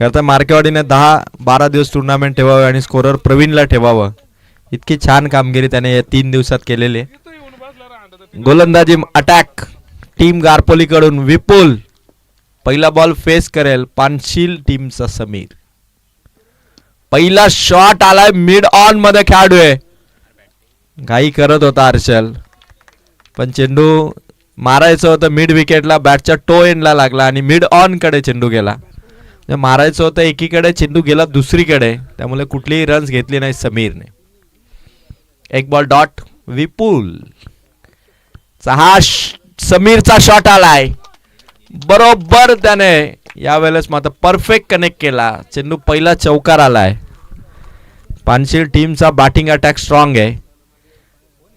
करता मार्केवाडीने 10-12 दिवस टुर्नामेंट ठेवावे आणि स्कोरर प्रवीणला ठेवावं, इतकी छान कामगिरी त्याने या 3 दिवसात केलेली. गोलंदाजी अटॅक टीम गारपोलीकडून विपुल. पहिला बॉल फेस करेल पानशील टीमचा समीर. पहिला शॉट आलाय मिड ऑन मध्ये, खेळाडू आहे घाई करत होता हर्षल, पण चेंडू मारायचं होतं मिड विकेटला, बॅटच्या टो एंडला लागला आणि मिड ऑन कडे चेंडू गेला. मारायचं होतं एकीकडे, चेंडू गेला दुसरीकडे, त्यामुळे कुठलीही रन्स घेतली नाही समीरने. एक बॉल डॉट विपुल. हा समीरचा शॉट आलाय बरोबर, त्याने यावेळेस मात्र परफेक्ट कनेक्ट केला. चेंडू पहिला चौकार आलाय. पानशील टीमचा बॅटिंग अटॅक स्ट्रॉंग आहे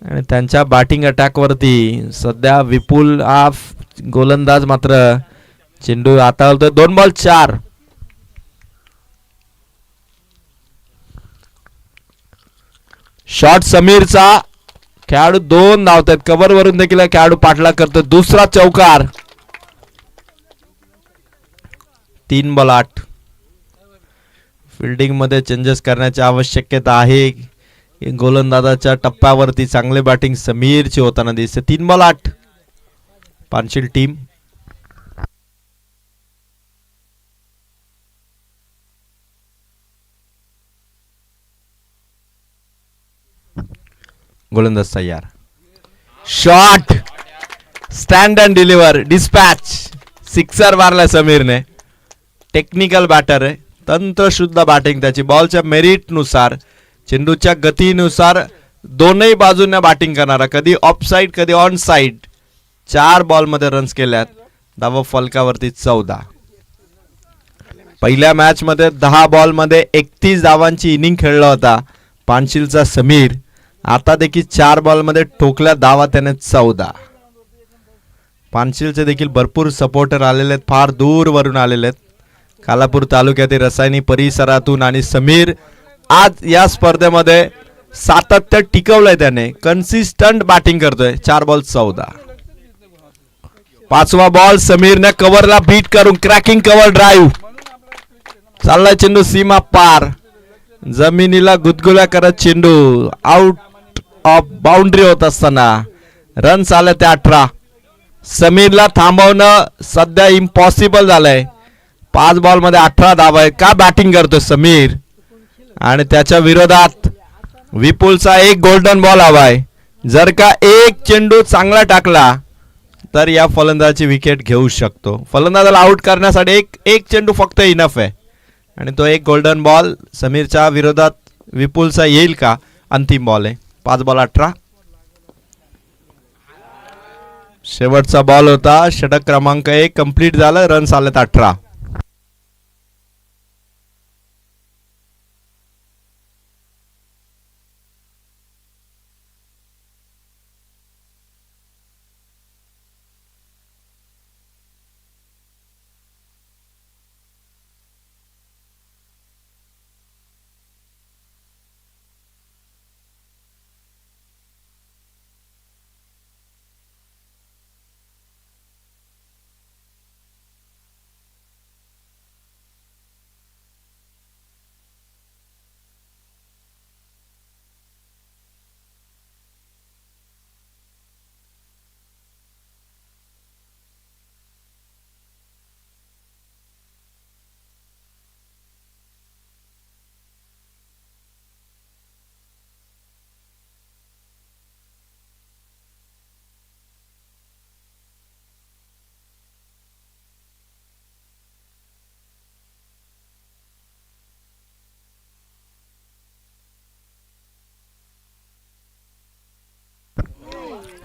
आणि त्यांच्या बॅटिंग अटॅक वरती सध्या विपुल हा गोलंदाज मात्र चेंडू हाताळतोय. 2 बॉल 4. शॉट समीरचा, खेळाडू 2 धावतात. कव्हर वरून देखील खेळाडू पाठलाग करतो. दुसरा चौकार. 3 बॉल 8. फिल्डिंग मध्ये चेंजेस करण्याची आवश्यकता आहे. गोलंदाजाच्या टप्प्यावरती चांगले बॅटिंग समीरची होताना दिसते. 3 बॉल 8 पानशील टीम. गोलंदाज तयार. Shot stand and deliver dispatch. Sixer मारला समीरने. टेक्निकल बॅटर आहे, तंत्रशुद्ध बॅटिंग त्याची. बॉलच्या मेरिट नुसार, चेंडूच्या गतीनुसार दोनही बाजूने बॅटिंग करणारा, कधी ऑफ साइड कधी ऑन साइड. 4 बॉल मध्ये रन्स केल्यात. धावा फलकावरती 14. पहिल्या मॅच मध्ये 10 बॉल मध्ये 31 धावांची इनिंग खेळला होता पानशीलचा समीर. आता देखील 4 बॉल मध्ये ठोकल्या धावा त्याने 14. पानशीलचे देखील भरपूर सपोर्टर आलेले आहेत, फार दूर वरून आलेले आहेत, कालापूर तालुक्यातील रसायनी परिसरातून. आणि समीर आज या स्पर्धेमध्ये सातत्य टिकवलंय त्याने, कन्सिस्टंट बॅटिंग करतोय. 4 बॉल 14. 5वा बॉल समीरने कव्हरला बीट करून क्रॅकिंग कव्हर ड्राईव्ह. चाललाय चेंडू सीमा पार, जमिनीला गुदगुल्या करत चेंडू आउट ऑफ बाउंड्री होत असताना रन्स आले ते 18. समीरला थांबवणं सध्या इम्पॉसिबल झालंय. 5 बॉल मध्ये 18 धावा आहे. का बॅटिंग करतोय समीर. आणि त्याच्या विरोधात विपुलचा एक गोल्डन बॉल हवाय. जर का एक चेंडू चांगला टाकला तर या फलंदाजाची विकेट घेऊ शकतो. फलंदाजाला आउट करण्यासाठी एक चेंडू फक्त इनफ आहे. आणि तो एक गोल्डन बॉल समीरच्या विरोधात विपुलचा येईल का. अंतिम बॉल आहे. 5 बॉल 18. शेवटचा बॉल होता. षटक क्रमांक 1 कंप्लीट झालं. रन्स आलेत 18.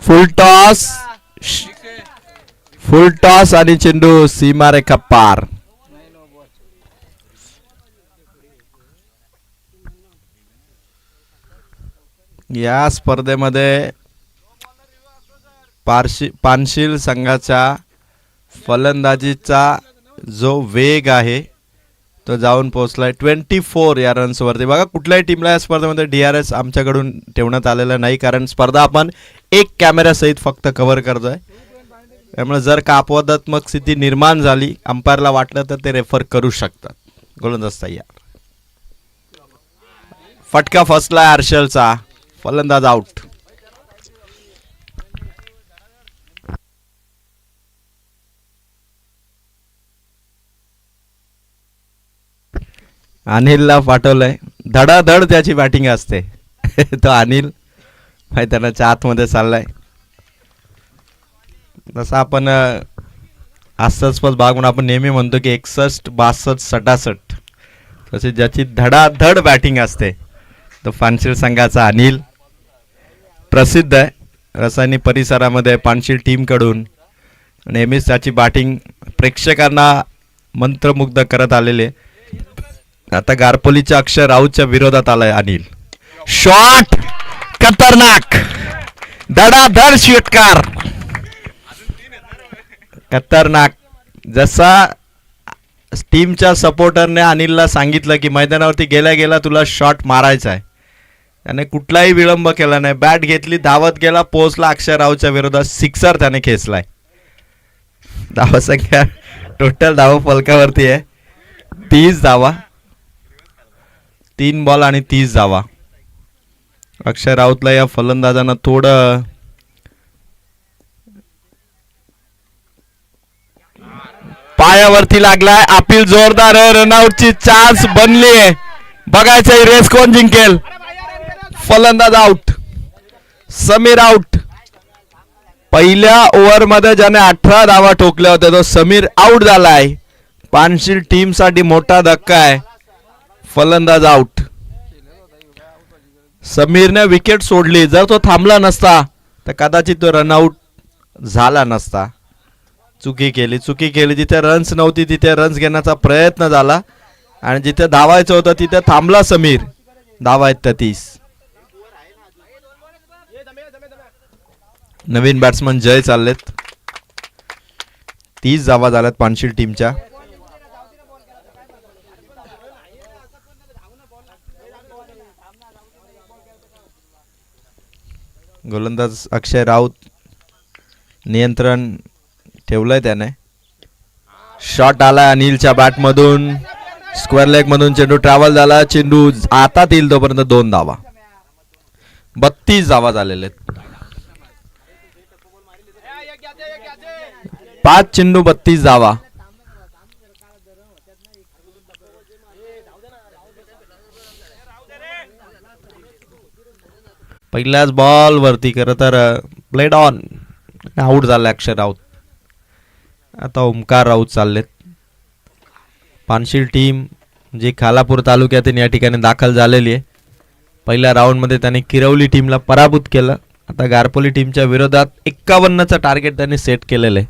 फुल टॉस आणि चेंडू सीमारेखा पार. या स्पर्धेमध्ये पानशील संघाच्या फलंदाजीचा जो वेग आहे तो जाऊन पोहोचलाय 24 या रन्स वरती. बघा कुठल्याही टीमला या स्पर्धेमध्ये DRS आमच्याकडून ठेवण्यात आलेलं नाही, कारण स्पर्धा आपण एक कॅमेरा सहित फक्त कव्हर करतोय. त्यामुळे जर का अपवादात्मक स्थिती निर्माण झाली, अंपायरला वाटलं तर ते रेफर करू शकतात. गोलंदाज तयार. फटका फसला हर्षलचा. फलंदाज आउट. अनिलला पाठवलंय. धडाधड त्याची बॅटिंग असते. तो अनिल मैदानाच्या आतमध्ये चाललाय. जसं आपण हास्यास्पद भाग म्हणून आपण नेहमी म्हणतो की 61, 62, 67 तसे ज्याची धडाधड बॅटिंग असते तो पानशिल संघाचा अनिल प्रसिद्ध आहे. रसायनी परिसरामध्ये पानशिल टीमकडून नेहमीच त्याची बॅटिंग प्रेक्षकांना मंत्रमुग्ध करत आलेले. आता गारपोलीच्या अक्षय राऊतच्या विरोधात आलाय अनिल. शॉट खतरनाक. धडाधड षटकार. खतरनाक. जसा टीमच्या सपोर्टरने अनिलला सांगितलं की मैदानावरती गेल्या गेला तुला शॉट मारायचा आहे, त्याने कुठलाही विलंब केला नाही. बॅट घेतली, धावत गेला, पोहोचला अक्षय राऊतच्या विरोधात. सिक्सर त्याने खेचलाय. धावसंख्या टोटल धाव फलकावरती आहे 30 धावा. 3 बॉल आणि 30 धावा. अक्षय राऊतला या फलंदाजानं थोडं पायावरती लागलाय. अपील जोरदार आहे. रनआउटची चान्स बनली आहे. बघायचं रेस कोण जिंकेल. फलंदाज आउट. समीर आउट. पहिल्या ओव्हरमध्ये ज्याने 18 धावा ठोकल्या होत्या तो समीर आउट झालाय. पानशिल टीम साठी मोठा धक्का आहे. फलंदाज आउट. समीरने विकेट सोडली. जर तो थांबला नसता तर कदाचित तो रनआउट झाला नसता. चुकी केली. जिथे रन्स नव्हती तिथे रन्स घेण्याचा प्रयत्न झाला आणि जिथे धावायचं होतं तिथे थांबला समीर. धावा आहेत 33. नवीन बॅट्समन जय चाललेत. 30 धावा झाल्यात पानशिल टीमच्या. गोलंदाज अक्षय राऊत नियंत्रण ठेवलंय त्याने. शॉट आला अनिलच्या बॅट मधून. स्क्वेअर लेग मधून चेंडू ट्रॅव्हल झाला. चेंडू हातात येईल तोपर्यंत 2 धावा. 32 धावा झालेले. 5 चेंडू 32 धावा. पहिल्याच बॉल वरती खरं तर प्लेड ऑन. आउट झाला अक्षय राऊत. आता ओमकार राऊत चाललेत. पानशिल टीम जी खालापूर तालुक्यातून या ठिकाणी दाखल झालेली आहे. पहिल्या राऊंडमध्ये त्याने किरवली टीमला पराभूत केलं. आता गारपोली टीमच्या विरोधात 51चं टार्गेट त्यांनी सेट केलेलं आहे.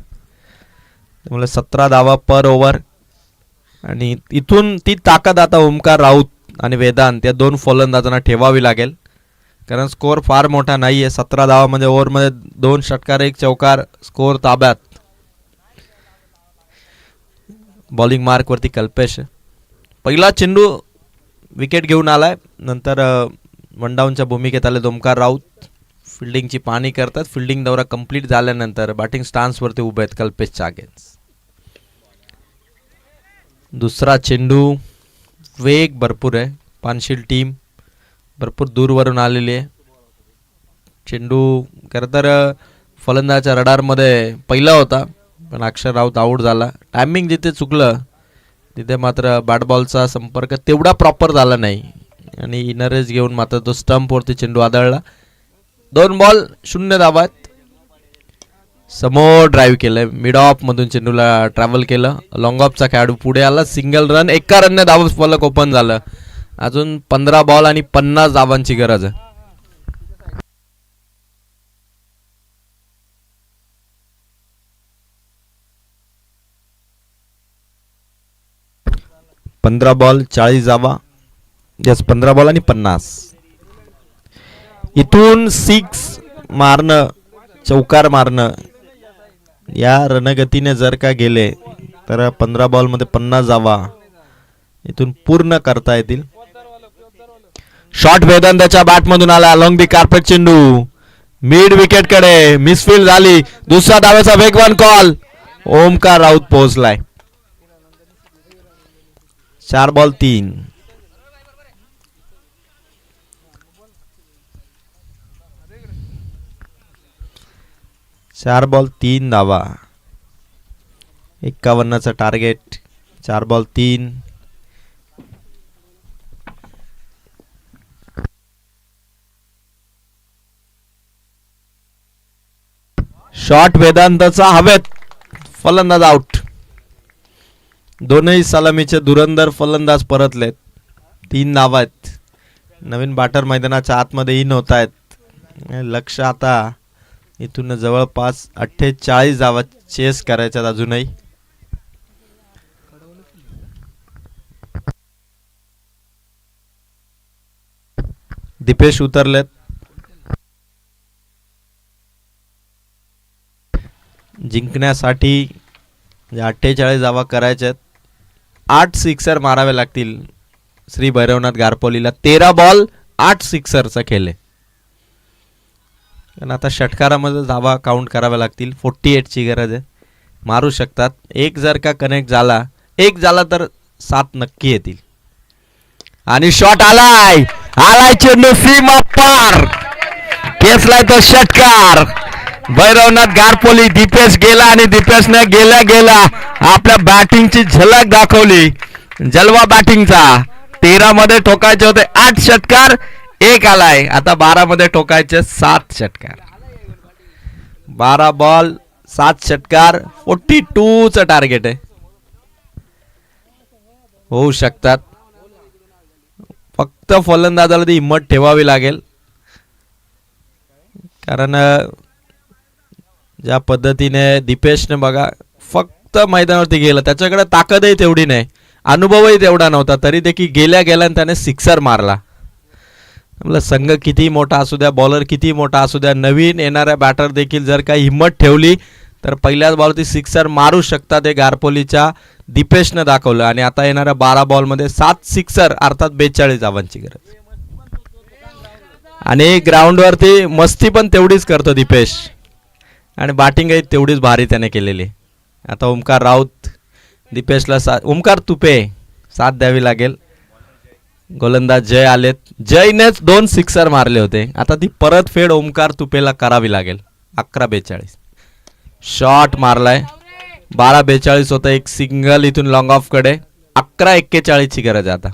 त्यामुळे 17 धावा पर ओव्हर आणि इथून ती ताकद आता ओमकार राऊत आणि वेदांत या 2 फलंदाजांना ठेवावी लागेल. कारण स्कोअर फार मोठा नाही आहे. 17 धावा म्हणजे ओव्हरमध्ये 2 षटकार 1 चौकार. स्कोअर ताब्यात. बॉलिंग मार्क वरती कल्पेश. पहिला चेंडू विकेट घेऊन आलाय. नंतर वन डाऊनच्या भूमिकेत आले ओमकार राऊत. फिल्डिंगची पाहणी करतात. फिल्डिंग दौरा कंप्लीट झाल्यानंतर बॅटिंग स्टान्स वरती उभे आहेत कल्पेशच्या अगेन्स्ट. दुसरा चेंडू. वेग भरपूर आहे. पानशिल टीम भरपूर दूरवरून आलेली आहे. चेंडू खरं तर फलंदाजाच्या रडारमध्ये पहिला होता पण अक्षय राऊत आऊट झाला. टायमिंग जिथे चुकलं तिथे मात्र बॅट बॉलचा संपर्क तेवढा प्रॉपर झाला नाही आणि इनरेज घेऊन मात्र तो स्टंपवरती चेंडू आदळला. 2 बॉल 0 धावा आहेत. समोर ड्राईव्ह केलंय. मिड ऑफ मधून चेंडूला ट्रॅव्हल केलं. लॉंग ऑफचा खेळाडू पुढे आला. Single run. 1 रनने धाव फलक ओपन झालं. अजून 15 बॉल आणि 50 धावांची गरज आहे. पंधरा बॉल 40 धावा. जस 15 बॉल आणि 50. इथून 6 मारणं, चौकार मारणं या रणगतीने जर का गेले तर 15 बॉल मध्ये 50 धावा इथून पूर्ण करता येतील. शॉट वेदांताच्या बॅट मधून आला. लॉंग दी कार्पेट चेंडू मिड विकेट कडे. मिसफील्ड झाली. दुसरा धावेचा वेगवान कॉल. ओमकार राऊत पोहोचलाय. 4 बॉल 3. 4 बॉल 3 धावा. 51चं टार्गेट. 4 बॉल 3. शॉट वेदांतचा हवेत. फलंदाज आउट. दोनही सलामीचे धुरंधर फलंदाज परतलेत. 3 धावा आहेत. नवीन बॅटर मैदानाच्या आतमध्ये इन होत आहेत. लक्ष आता इथून जवळपास 48 धावा चेस करायच्यात अजूनही. दीपेश उतरलेत. जिंकण्यासाठी 48 धावा करायच्यात. 8 सिक्सर मारावे लागतील श्री भैरवनाथ गारपोलीला. 13 बॉल 8 सिक्सरचा खेळ आहे. कारण आता षटकारामध्ये धावा काउंट कराव्या लागतील. 48 ची गरज आहे. मारू शकतात. एक जर का कनेक्ट झाला, एक झाला तर 7 नक्की येतील. आणि शॉट आलाय. चेंडू सीमा पार. केसलाय तो षटकार. भैरवनाथ गारपोली. दीपेश गेला आणि दीपेशने गेल्या गेला आपल्या बॅटिंगची झलक दाखवली. जलवा बॅटिंगचा. 13 मध्ये ठोकायचे होते 8 षटकार. 1 आलाय. आता 12 मध्ये ठोकायचे 7 षटकार. 12 बॉल 7 षटकार. 42चं टार्गेट आहे. होऊ शकतात. फक्त फलंदाजाला ती हिंमत ठेवावी लागेल. कारण ज्या पद्धतीने दीपेशने बघा फक्त मैदानावरती गेलं. त्याच्याकडे ताकदही तेवढी नाही, अनुभवही तेवढा नव्हता, तरी देखील गेल्या गेल्या त्याने सिक्सर मारला. आपला संघ किती मोठा असू द्या, बॉलर किती मोठा असू द्या, नवीन येणाऱ्या बॅटर देखील जर काही हिंमत ठेवली तर पहिल्याच बॉलवरती सिक्सर मारू शकतात. हे गारपोलीच्या दीपेशने दाखवलं. आणि आता येणाऱ्या 12 बॉलमध्ये 7 सिक्सर अर्थात 42 धावांची गरज. आणि ग्राउंडवरती मस्ती पण तेवढीच करतो दीपेश. आणि बॅटिंगही तेवढीच भारी त्याने केलेली. आता ओमकार राऊत दीपेशला ओमकार तुपे साथ द्यावी लागेल. गोलंदाज जय आलेत. जयनेच 2 सिक्सर मारले होते. आता ती परतफेड ओमकार तुपेला करावी लागेल. 11-42 शॉट मारलाय. 12-42 होतं. एक सिंगल इथून लॉंग ऑफ कडे. 11-41 ची गरज आहे आता.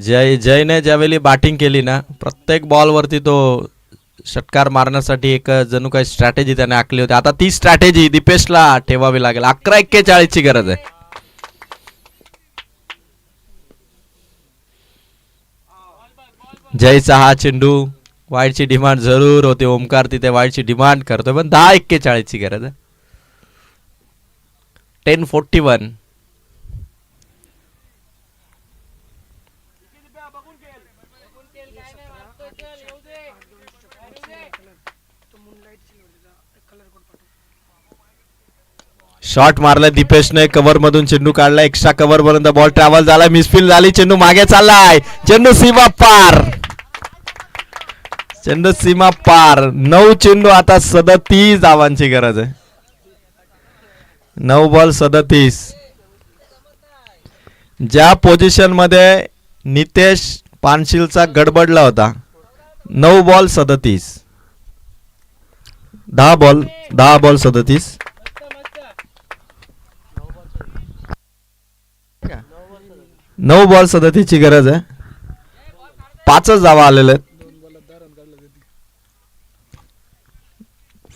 जयने ज्यावेळी बॅटिंग केली ना, प्रत्येक बॉलवरती तो षटकार मारण्यासाठी एक जणू काही स्ट्रॅटेजी त्याने आखली होती. आता ती स्ट्रॅटेजी दीपेशला ठेवावी लागेल. 11-41 ची गरज आहे. जयचा हा चेंडू. वाईडची डिमांड जरूर होते. ओमकार तिथे वाईडची डिमांड करतोय, पण 10-41 ची गरज आहे. 10-41. शॉट मारलाय दीपेशने. कव्हर मधून चेंडू काढला. एक्स्ट्रा कव्हर पर्यंत बॉल ट्रॅव्हल झाला. मिसफील्ड झाली. चेंडू मागे चाललाय. चेंडू सीमा पार. चेंडू सीमा पार. 9 चेंडू. आता 37 धावांची गरज आहे. 9 बॉल 37. ज्या पोझिशन मध्ये नितेश पानशिलचा गडबडला होता. 9 बॉल 37. 10 बॉल 37. 9 बॉल 37 ची गरज आहे. 5च धावा आलेले आहेत.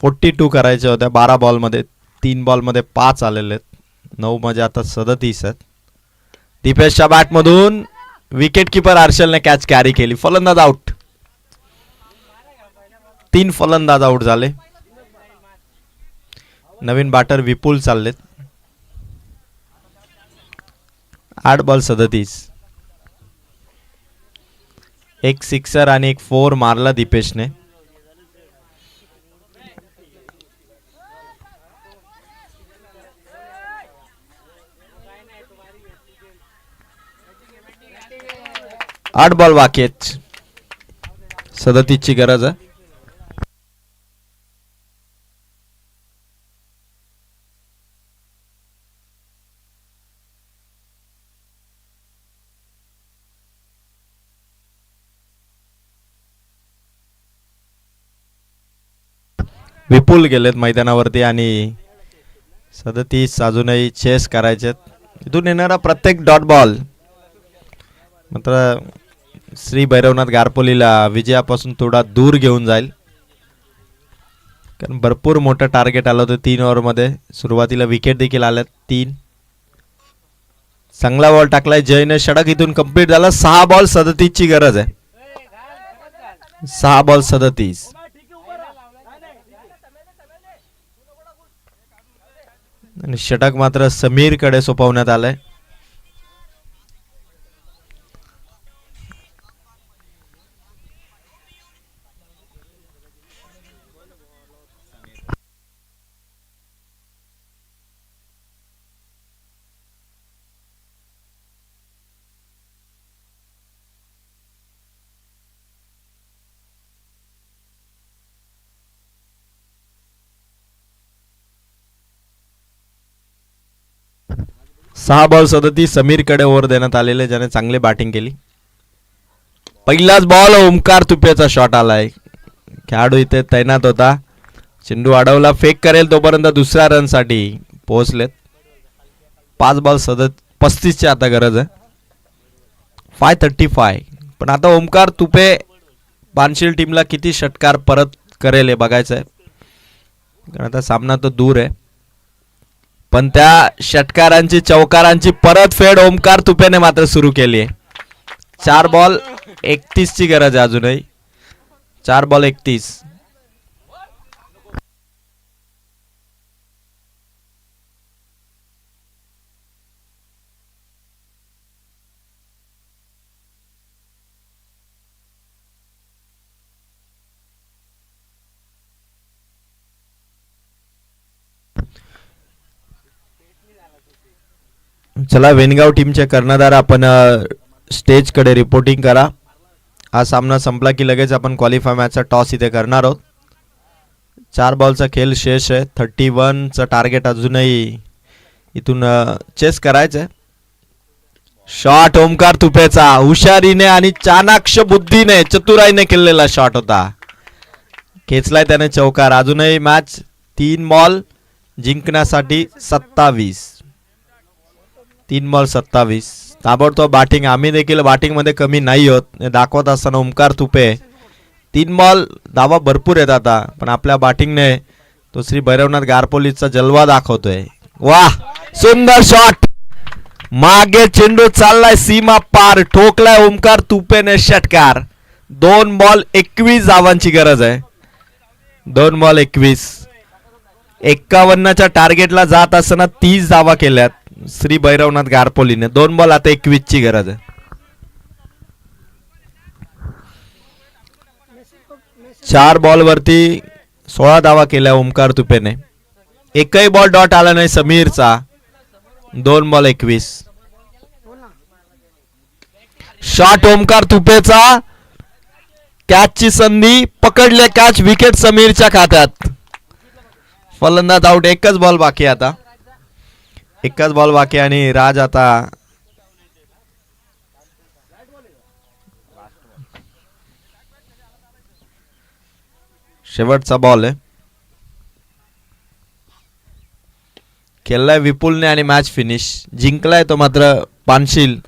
42 करायचे होत्या 12 बॉल मध्ये. 3 बॉल मध्ये 5 आलेले आहेत. 9 मध्ये आता 37 आहेत. दीपेशच्या बॅट मधून विकेट किपर हर्षलने कॅच कॅरी केली. फलंदाज आउट. 3 फलंदाज आउट झाले. नवीन बॅटर विपुल चाललेत. 8 बॉल 37. एक सिक्सर आणि एक 4 मारला दीपेशने. आठ बॉल बाकी आहेत. 37 ची गरज आहे. विपुल गेलेत मैदानावरती आणि 37 अजूनही चेस करायचे. इथून येणारा प्रत्येक डॉट बॉल मात्र श्री भैरवनाथ गारपोलीला विजयापासून थोडा दूर घेऊन जाईल, कारण भरपूर मोठं टार्गेट आलं होतं 3 ओव्हरमध्ये. सुरुवातीला विकेट देखील आल्यात 3. चांगला बॉल टाकलाय जयने, षटक इथून कंप्लीट झालं. 6 बॉल 37 ची गरज आहे. 6 बॉल 37 आणि षटक मात्र समीर कडे सोपवण्यात आलंय. सहा बॉल 37 समीर कडे ओव्हर देण्यात आलेले, ज्याने चांगली बॅटिंग केली. पहिलाच बॉल ओमकार तुपेचा शॉट आलाय. खेळाडू इथे तैनात होता. चेंडू अडवला, फेक करेल तोपर्यंत दुसऱ्या रन साठी पोहोचलेत. 5 बॉल 35 ची आता गरज आहे. 535. पण आता ओमकार तुपे पानशील टीमला किती षटकार परत करेल हे बघायचं आहे, कारण आता सामना तर दूर आहे. पण त्या षटकारांची चौकारांची परतफेड ओमकार तुपेने मात्र सुरू केली आहे. 4 बॉल 31 ची गरज आहे अजूनही. 4 बॉल 31. चला वेनगाव टीमचे कर्णधार आपण स्टेज कडे रिपोर्टिंग करा. हा सामना संपला की लगेच आपण क्वालिफाय मॅचचा टॉस इथे करणार आहोत. 4 बॉलचा खेळ शेष आहे. 31चं टार्गेट अजूनही इथून चेस करायचंय. शॉट ओमकार तुपेचा हुशारीने आणि चाणाक्ष बुद्धीने चतुराईने केलेला शॉट होता. खेचलाय त्याने चौकार. अजूनही मॅच 3 बॉल जिंकण्यासाठी 27. 3 बॉल 27. ताबडतोब बॅटिंग. आम्ही देखील बॅटिंग मध्ये कमी नाही होत दाखवत असताना ओमकार तुपे 3 बॉल धावा भरपूर आहेत आता, पण आपल्या बॅटिंगने तो श्री भैरवनाथ गारपोलीचा जलवा दाखवतोय. वाह, सुंदर शॉट. मागे चेंडू चाललाय सीमा पार, ठोकलाय ओमकार तुपेने षटकार. 2 बॉल 21 धावांची गरज आहे. 2 बॉल 21. 51च्या टार्गेटला जात असताना 30 धावा केल्यात श्री भैरवनाथ गारपोलीने. 2 बॉल आता 21 ची गरज आहे. चार बॉल वरती 16 धावा केल्या ओमकार तुपेने. एकही बॉल डॉट आला नाही समीरचा. 2 बॉल 21. शॉट ओमकार तुपेचा. कॅचची संधी, पकडले कॅच, विकेट समीरच्या खात्यात. फलंदाज आउट. एकच बॉल बाकी आता. एकच बॉल बाकी आणि राज आता शेवटचा बॉल आहे. खेळलाय विपुलने आणि मॅच फिनिश. जिंकलाय तो मात्र पानशील.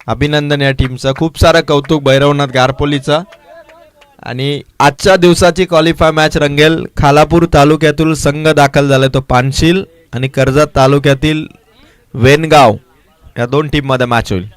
अभिनंदन या टीमचं. खूप सारं कौतुक भैरवनाथ गारपोलीचं. आणि आजच्या दिवसाची क्वालिफाय मॅच रंगेल. खालापूर तालुक्यातील संघ दाखल झालाय तो पानशील आणि कर्जत तालुक्यातील वेनगाव या 2 टीम मध्ये मॅच होईल.